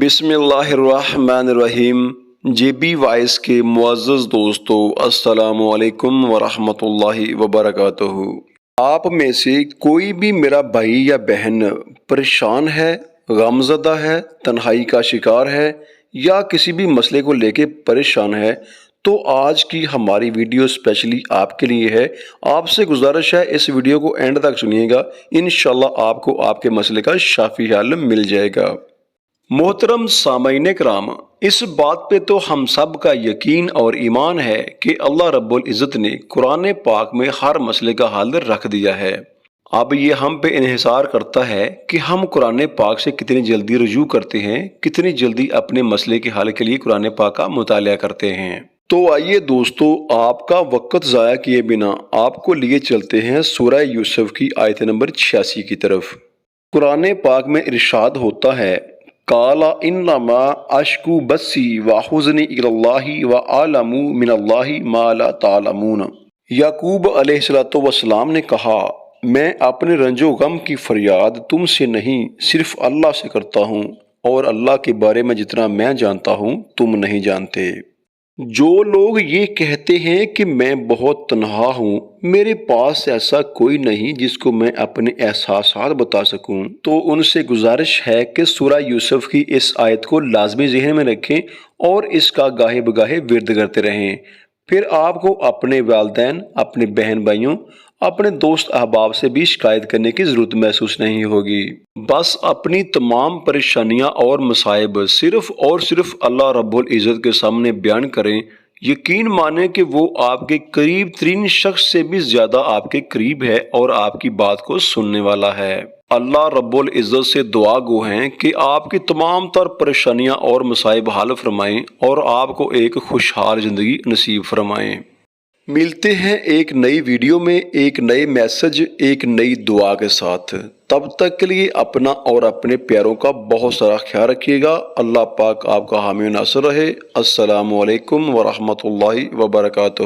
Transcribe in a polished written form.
بسم اللہ الرحمن الرحیم جے بی وائس کے معزز دوستو، السلام علیکم ورحمۃ اللہ وبرکاتہ۔ آپ میں سے کوئی بھی میرا بھائی یا بہن پریشان ہے، غم زدہ ہے، تنہائی کا شکار ہے یا کسی بھی مسئلے کو لے کے پریشان ہے تو آج کی ہماری ویڈیو اسپیشلی آپ کے لیے ہے۔ آپ سے گزارش ہے اس ویڈیو کو اینڈ تک سنیے گا، انشاءاللہ آپ کو آپ کے مسئلے کا شافی حل مل جائے گا۔ محترم سامعین کرام، اس بات پہ تو ہم سب کا یقین اور ایمان ہے کہ اللہ رب العزت نے قرآن پاک میں ہر مسئلے کا حل رکھ دیا ہے۔ اب یہ ہم پہ انحصار کرتا ہے کہ ہم قرآن پاک سے کتنی جلدی رجوع کرتے ہیں، کتنی جلدی اپنے مسئلے کے حل کے لیے قرآن پاک کا مطالعہ کرتے ہیں۔ تو آئیے دوستو، آپ کا وقت ضائع کیے بنا آپ کو لیے چلتے ہیں سورہ یوسف کی آیت نمبر 86 کی طرف۔ قرآن پاک میں ارشاد ہوتا ہے، قال انما اشکو بسی وحزنی الی اللہ واعلم من اللہ ما لا تعلمون۔ یعقوب علیہ السلام نے کہا، میں اپنے رنج و غم کی فریاد تم سے نہیں صرف اللہ سے کرتا ہوں، اور اللہ کے بارے میں جتنا میں جانتا ہوں تم نہیں جانتے۔ جو لوگ یہ کہتے ہیں کہ میں بہت تنہا ہوں، میرے پاس ایسا کوئی نہیں جس کو میں اپنے احساسات بتا سکوں، تو ان سے گزارش ہے کہ سورہ یوسف کی اس آیت کو لازمی ذہن میں رکھیں اور اس کا گاہے بگاہے ورد کرتے رہیں۔ پھر آپ کو اپنے والدین، اپنے بہن بھائیوں، اپنے دوست احباب سے بھی شکایت کرنے کی ضرورت محسوس نہیں ہوگی۔ بس اپنی تمام پریشانیاں اور مصائب صرف اور صرف اللہ رب العزت کے سامنے بیان کریں۔ یقین مانیں کہ وہ آپ کے قریب ترین شخص سے بھی زیادہ آپ کے قریب ہے اور آپ کی بات کو سننے والا ہے۔ اللہ رب العزت سے دعا گو ہیں کہ آپ کی تمام تر پریشانیاں اور مصائب حل فرمائیں اور آپ کو ایک خوشحال زندگی نصیب فرمائیں۔ ملتے ہیں ایک نئی ویڈیو میں ایک نئے میسج، ایک نئی دعا کے ساتھ۔ تب تک کے لیے اپنا اور اپنے پیاروں کا بہت سارا خیال رکھیے گا۔ اللہ پاک آپ کا حامی و ناصر رہے۔ السلام علیکم ورحمۃ اللہ وبرکاتہ۔